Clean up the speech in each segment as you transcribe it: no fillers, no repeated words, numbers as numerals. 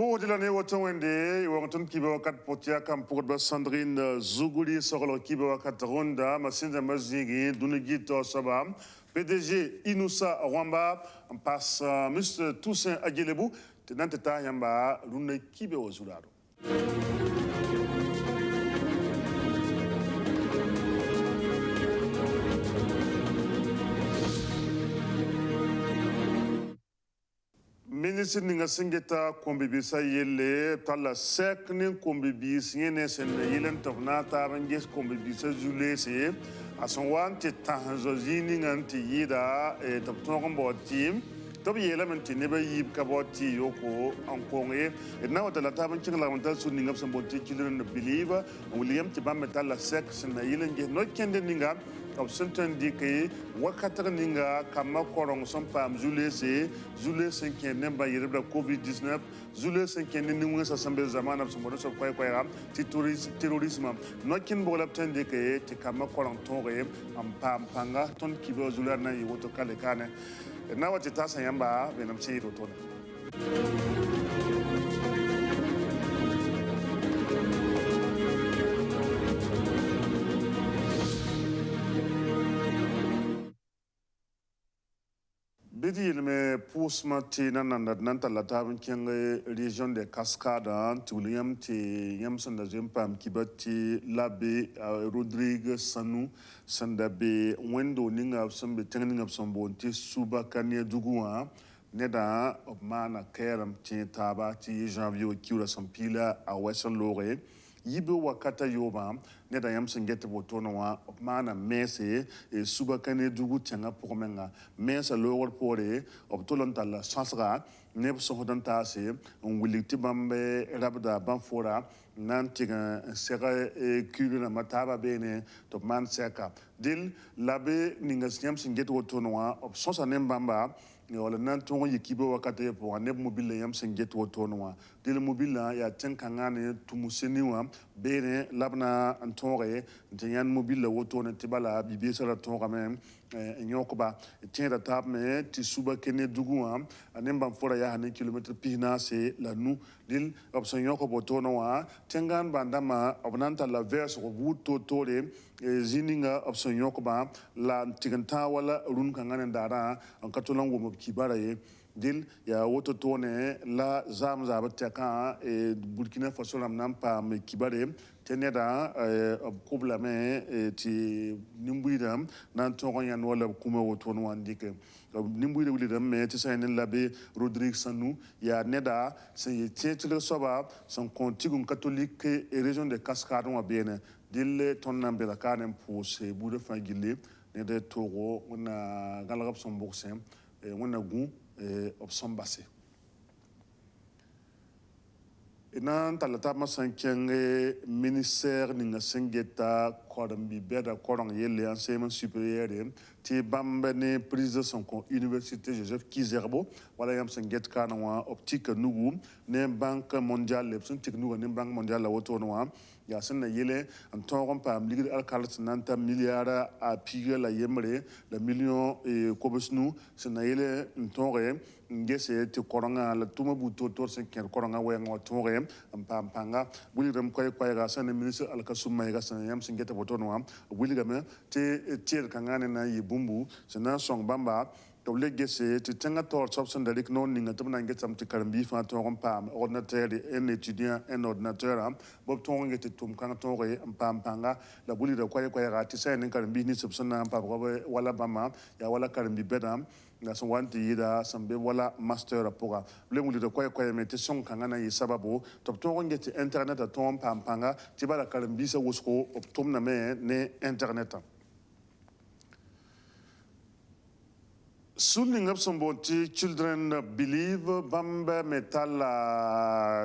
Pour de l'année Wotawende, Wangton Kibawakat Potia Kampurba Sandrine Zougouli Sorolo Kibawakat Ronda, Massinda Mazigi, Dunigito Sabam, PDG Inoussa Rwamba, on passe Mr. Toussaint Aguilebou, Tenanteta Yamba, Lune Kibewa Zulado. Ministre ninga singeta kombibisa yelle tala sekni kombibis yene sen yelen tofna tabanges kombibisa julese asonwan te tanzozini nganti yida e topton bo team tob yela menti neba yib kaboti yoko ankonge e na wata la taban cingla manta su ninga samboti children believer William tibam metala sek sen yelen ge no kende ninga of Sultan Dike, Wakatar Ninga, Kama Korong, some Pam, Zulese, Zulese can number COVID-19, Zulese can numerous assemble Zaman of some of Quayam, terrorism, not Kin Bolapton Dike, Kama Korong Tore, and Pam Panga, Ton Kibo Zulana, Yoto Kalekane. And now at the Tasayamba, when I'm saying to Bidi me pusmati nanta la tabin kenge région de Cascades tuliam ti yamson da jempam kibati labe Rodrigue Sanu sandabe wendo ninga sambe tengninga sombonti suba kanye duguwa neda mana keram ti taba ti janvier kiura sampila a Western Lore yibe wakata yoba neda yamson gete botonowa mana mese e suba kane dugu tanga pomenga mesa lowol pore obtolonta la sansra neb sohodan tase on wiliti bambe rabda banfora nantiga sega kuluna mataba bene to man seka dil labe ninga yamson gete botonowa ob sonsa nembamba wala nan tongo yikibo wakata po neb mobile yamson gete botonowa dil mobile ya tenkangane tumuseniwa bene labna antore ntiyan mobile woto ne tibala bibi sara tonga men nyokoba tienda tab me ti suba kene duguwa anemba fora ya hanen kilometre pina se la nu dil option yokobo tono wa tengan bandama obnanta la verse ko buto tore zininga option yokoba la tiganta wala run kangane dara an katolan wo mo kibara ye dil ya woto tone la zamza bataka e Burkina Faso lam nampa me kibare teneda problème ti nimbuidam nan tongo yan wala kuma woto no andike nimbuide wulidam me ti sayne labe Rodrigue Sanu ya neda c'est titre soba son contigum catholique et région de Cascades wa bene dil ton nambe la kanem pour se boude fangile nede togo na galagap son boxem wona gu option basse Enan talata masankenge ministère ninga sengeta kodambi beda kodang yele enseignement supérieur ti bambane prise de son université Joseph Kizerbo wala yam senget kana wa optique nugu ne banque mondiale lepson technique ne banque mondiale la woto no ya senna yele en toron pa ligir alkalat nanta milliard a pire la yemre la million et kobosnu senna yele en tore ngese ti koronga la tuma buto tor sen ker koronga we ngo tore panga buliram koy ga senna ministre alkasuma ga senna yam sengeta woto no buligame te kangane na bumbu sena song bamba to legese ti tenga tor subson da non ninga tumna ngetam ti karambi fa to pam ordinateur un étudiant un ordinateur bob to ngete tum kan to re pam panga la buli da kwaye ga ti sen karambi ni subson na pam wala bama ya wala karambi bedam na so wanti yida sambe wala master poga le muli da kwaye meti son kan na yi sababu to ngete internet to pam panga ti bala karambi sa wosko optum na me ne internet Suning up some bonti children believe bamba metal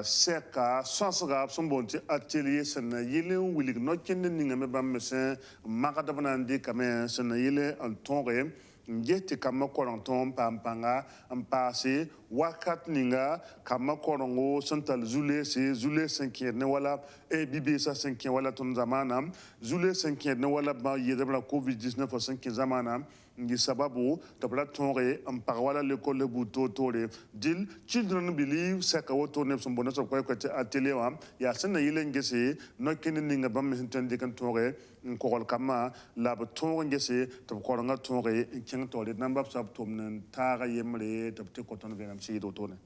seka sansaga some bonti atelier sen yele wilig no kende ninga me bam mesen makadabana ndi kame sen yele en tonre ngeti kama koranton pampanga en passé wakat ninga kama korongo santal zule senkier ne wala bibi sa senkier wala ton zamana zule senkier ne wala ba yedabla covid-19 senkier zamana ngi sababu tabla tonre am parwala l'école le buto tore dil children believe saka woto ne son bonus ko ko atelier wa ya sanna yile ngese no ken ninga bam hintande kan tonre ko kama la ba tonre ngese to ko nga tonre ken tore namba sab tomnen taga yemre tabte ko ton venam si do tone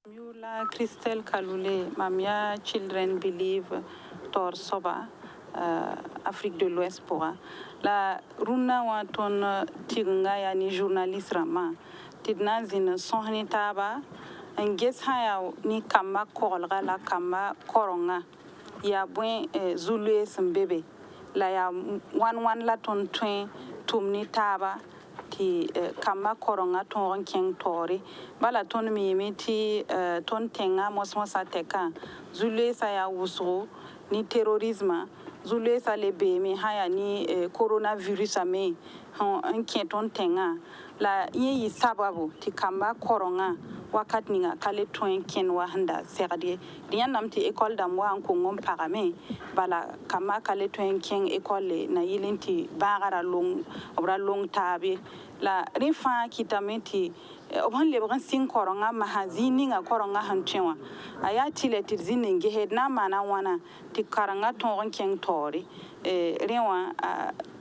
Mula Christelle Kaloulé mamia children believe tor soba Afrique de l'Ouest pour la runa wa ton tigunga ya ni journaliste rama tidna zin sohni taba nges haya ni kama kolga la kama koronga ya bwen zulu sembebe la ya wan la ton twin tumni taba ti kama koronga ton ken tori bala ton mi ti ton tenga mosmosa teka zulu sa ya wuso ni terrorisme zule sa le be mi haya ni coronavirus ame en kenton tenga la yi sababu ti kamba koronga wakat ninga kale toin ken wa handa serdi diyan namti école dam wa ko ngom parame bala kama kale toin ken école na yilinti bagara long obra long tabi la rifa kitamenti on le bran sin koronga mahazini nga koronga hanchewa aya tile tirzini ngehed na mana wana ti karanga ton ken tori rewa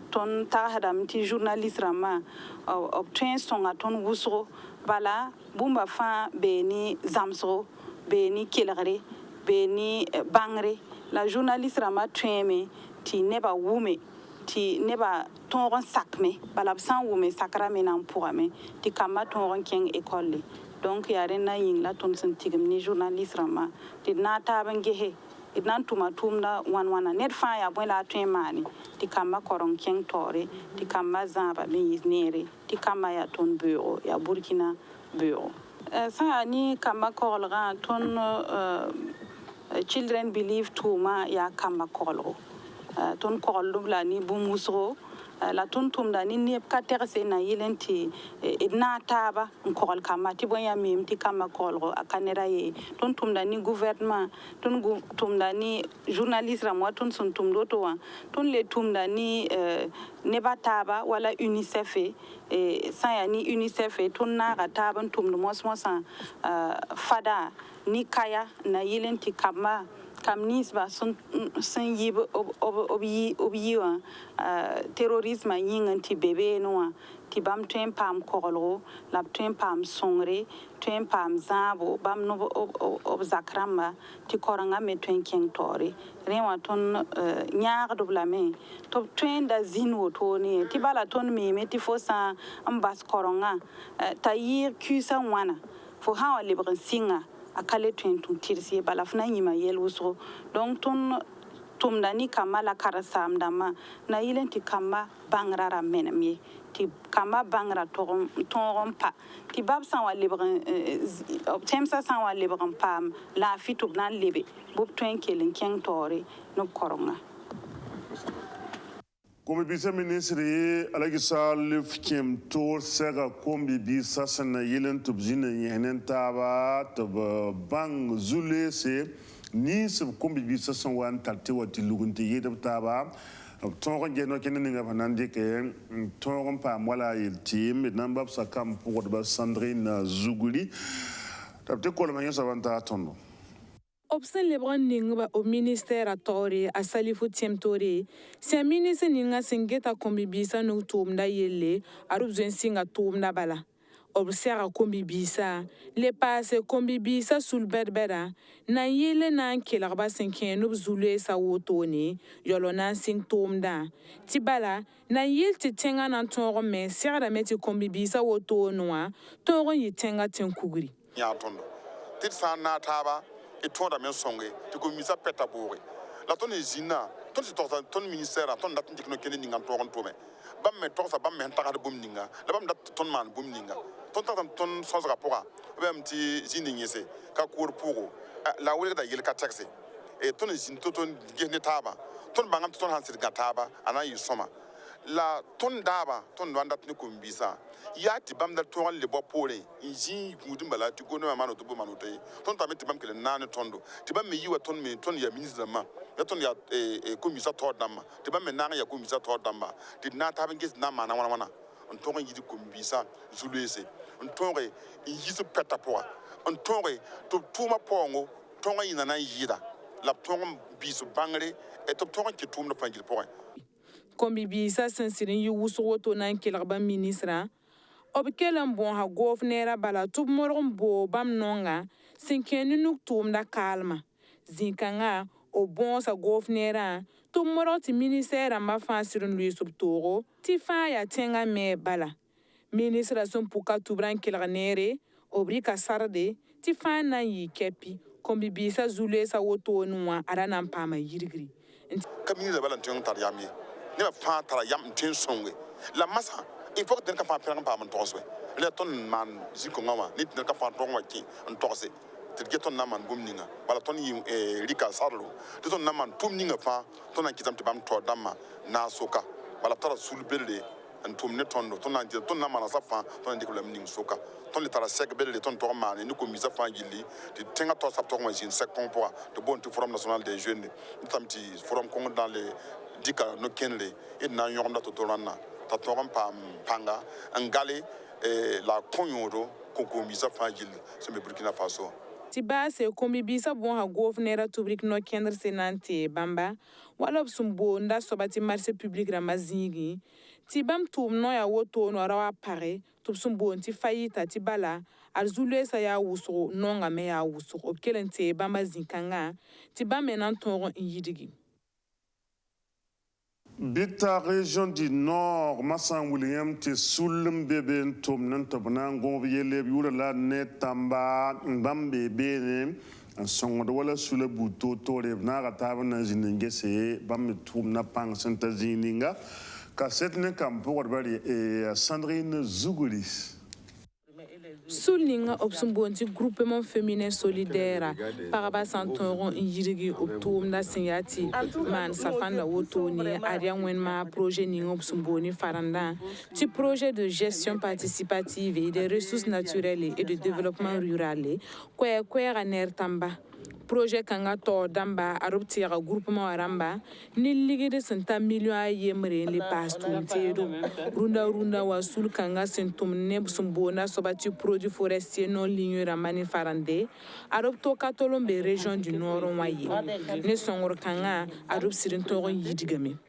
ton tahadam ti journaliste rama obtain songa ton wusro bala bumba fa beni zamso beni kelgre beni bangre la journaliste rama tweme ti neba wume ti neba ton sakme bala san wume sakra me nan pourame ti kama ton ken école donc yare na yingla ton sentigem ni journaliste rama ti na tabangehe idnan tuma tumda wana net fa ya bwela twemani ti kama korong ken tore ti kama zaba mi nere ti kama ya ton bureau ya Burkina bureau sa ni kama korolga ton children believe tuma ya kama korolo ton korolo la ni bumusro la ton tumda ni ne ka terse na yilenti idna taba korol kama ti boya mim ti kama korolo akanera ye ton tumda ni gouvernement ton tumda ni journaliste ramwa ton son tumdo to wa ton le tumda ni ne bataba wala UNICEF sa ya ni UNICEF ton na taba tumdo mosmosa fada ni kaya na yilenti kama kamnis ba sun yib obiwa terrorisme yingan ti bebe noa ti bam twen pam korolo la twen pam songre twen pam zabo bam no ob zakramba ti koranga me twen ken tori rewa ton nyaar dobla me to twen da zinwo to ni ti bala ton me ti fosa ambas koronga tayir kusa wana fo hawa libran singa akale twen tun tirsi balafna yima yel wusro donc ton tumdani kama la karasam dama na yilenti kama bangrara menami ti kama bangra toron pa ti bab san wa libran temsa san wa libran pam la fitub nan lebe bub twen kelen ken tori no koronga Comme vice-ministre, Alagi Salif Kim Tour Sega Kombi Bisa Sana Yelen Tubzina Yenen Taba Taba Bang Zule se ni sub Kombi Bisa Sanwan Tatiwa Tilugunti Yedab Taba Toron Geno Keninga Vanandi Ke Toron Pamwala Il Team Nambab Sakam Pourba Sandrine Zuguli Tabte Kolomanya Savanta Tono. Obsen lebron ninga au ministère a tori a salifu tiem tori se ministre ninga singeta kombi bisa no tumda yelle arubzen singa tumda bala obsera kombi bisa le passe kombi bisa sul berbera na yelle na kelagba sinken no zule sa wotoni yolo na sing tumda tibala na yel ti tenga na tongo me sera meti kombi bisa wotonwa tongo yitenga tenkuguri ya tondo tit san na taba et ton da men songe ti ko misa peta boore la ton zina ton si ton ministère ton dat ndik no kene ninga ton to me bam me to sa bam me ta bum ninga la bam dat ton man bum ninga ton sans rapport bam ti zini nyese ka cour pour la wele da yel ka taxi et ton zin ton gene taba ton bangam ton hansi ga taba ana yi soma la ton daba ton wanda tni kumbisa ya ti bam da ton le bo pole inji mudum bala ti gono ma no to bo manote ton ta meti bam kele nane tondo ti bam me yiwa ton me ton ya ministre ma ya ton ya komisa to dama ti bam me na ya komisa to dama ti na ta ben gis na ma na wana on ton yidi kumbisa zulese on ton re yisu peta po on ton re to tuma pongo ton yina na yida la ton bisu bangre et to ton ki tum na fangil point kombi bisa sensirin yi wusugo to nan kelgba ministra obkelan bon ha governera bala tub morgon bo bam nonga sinkeni nuk tum da kalma zinkanga o bon sa governera tub morgon ti ministera ma fansirin lui subtogo ti fa ya tenga me bala ministra sun puka tubran kelgnere obri ka sarde ti fa na yi kepi kombi bisa zule sa woto nuwa arana pama yirgri kamini da bala tun tar yami ne ba fa tara yam tin songe la masa il faut que den ka fa pere pa man toswe le ton man ziko ngama nit den ka fa ton wati on tose te geton na man gumninga bala ton yi rika sarlo te ton na man tumninga fa ton an kitam te bam to dama na soka bala tara sulbelde an tumne tondo ton an ton na man sa fa ton de ko lamning soka ton le tara sek belde ton to man ni ko misa fa gili te tenga to sa to ma jin sek kon po de bon to forum national des jeunes tamti forum kon dans les dika no kenle ina yonda to torana ta toram pam panga angale la konyoro koko misa fagil se me Burkina Faso ti base kombi bisa bon ha governera tubrik no kender senante bamba wala sumbo nda sobati marché public ramazingi ti bam tum no ya woto no rawa pare tub sumbo ti fayita ti bala arzule sa ya wuso nonga me ya wuso obkelente bamba zinkanga ti bamenan tongo yidigi. Bita région du Nord, Massan William, te soulem bébé, tomnen topnan, gonviele, biura la net tamba, bambe bene, en son de wala sous le bouton, tore, nara tabana zinengese, bambe tomna pang santa zininga, cassette ne campo, et Sandrine Zougoulis. Souligna obsumbonti groupement féminin solidaire paraba santoron yirigi optum na sinyati man safanda wotoni aria wenma projet ni obsumboni faranda ti projet de gestion participative et des ressources naturelles et de développement rural kwe raner tamba projet kanga to damba aruptira groupement aramba ni ligide senta million yemre le pastum tedo runda wa sul kanga sentum ne busumbona sobati produit forestier non ligne ramani farande arupto katolombe région du nord waye ne songor kanga arupsirin toron yidigame.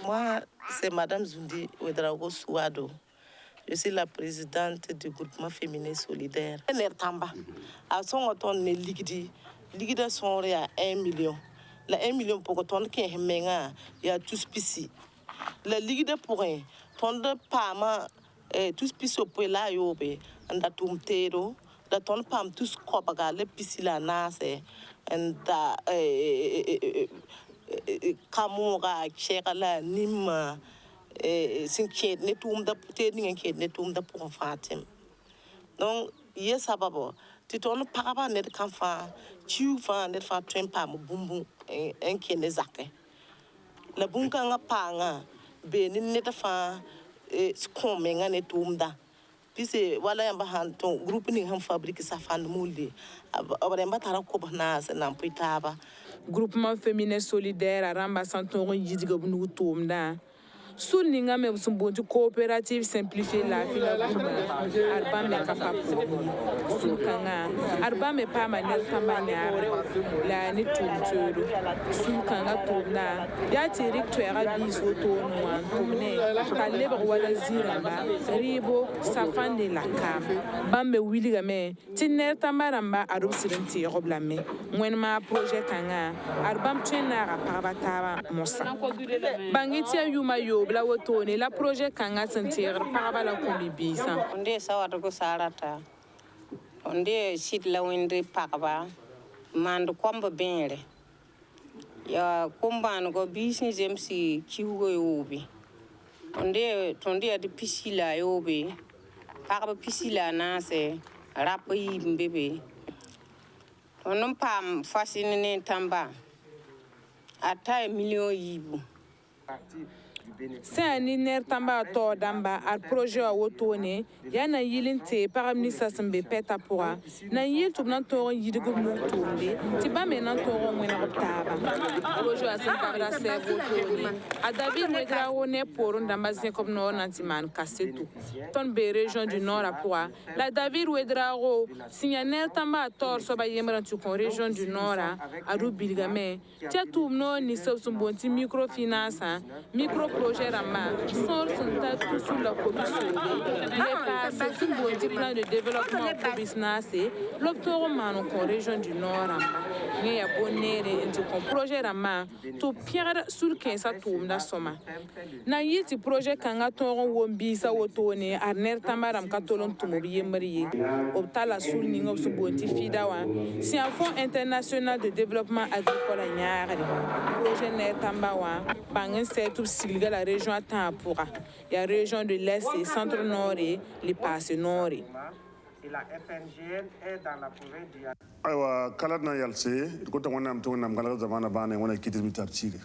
Moi c'est madame Zundi Ouedraogo Souado. Je suis la présidente du groupement féminin solidaire. Nertamba a son ton ne ligidi ligida son ya 1 million. La 1 million pour ton qui est menga ya tous pisi. La ligida pour un ton de pama tous pisi pour la yobe anda tumtero da ton pam tous kopaga le pisi la nase anda kamuga chekala nima sinket ne tum da te ni nket ne tum da pour fatim. Donc yes sababo ti ton paraba ne kan fa tu fa ne fa trempa mo bumbu en kene zakke la bunka nga panga be ni ne ta fa skome nga ne tumda pise wala yamba han ton groupe ni han fabrique sa fan mulde abare mbatara ko bana sa nan pitaba groupement féminin solidaire aramba santoron yidiga bunu tumda souligna même son bon coopérative simplifier la vie la arba me capable sulkanga arba me pa manel tambanya la ni tumturo sulkanga tumna ya tirik to era biso to no tumne kalle ba wala ziramba ribo safande la kam bambe wiliga me tinner tamaramba arub sirinti roblame mwenma projet kanga arbam tena pa taba mosa bangiti yuma yo la wotone la projet kanga sentir paraba la komibisa onde sawata ko sarata onde sit la winde pakaba mand komba benre ya komban go bisi jemsi kiwo yobi onde tonde adi pisila yobi pakaba pisila nase rapi mbebe onon pam fasine tamba ata million yibu Sen ni ner tamba to damba ar projet a wotone ya na yilin te par ministre sembe peta poa na yil tum nan to yidigu mu tumde ti ba men nan to ngena optaba projet a sen kabra se wotone a David Wedra wone pour ndamba zen comme no nantiman kasetu ton be région du nord a poa la David Wedra ro signa ner tamba tor so ba yemran tu kon région du nord a ru bilgame ti tum no ni so sumbonti microfinance micro projet rama sort son tas tout sous la commission les passes sumbonti plan de développement pour business l'octobre man kon région du nord ni ya bonere into kon projet rama to pierre sur 15 tum da soma na yiti projet kanga toron wombi sa wotone arner tamaram katolon tumobi yemri optala sul ningo sumbonti fidawa si un fonds international de développement agricole ñaare projet ner tambawa bangen setu silga la région Tampura la région de l'est et centre nord et les passes nord Et la FNGL est dans la province du aywa kala na yalse ko to wonam to nam gala zamana bane wona kitir mi tabtire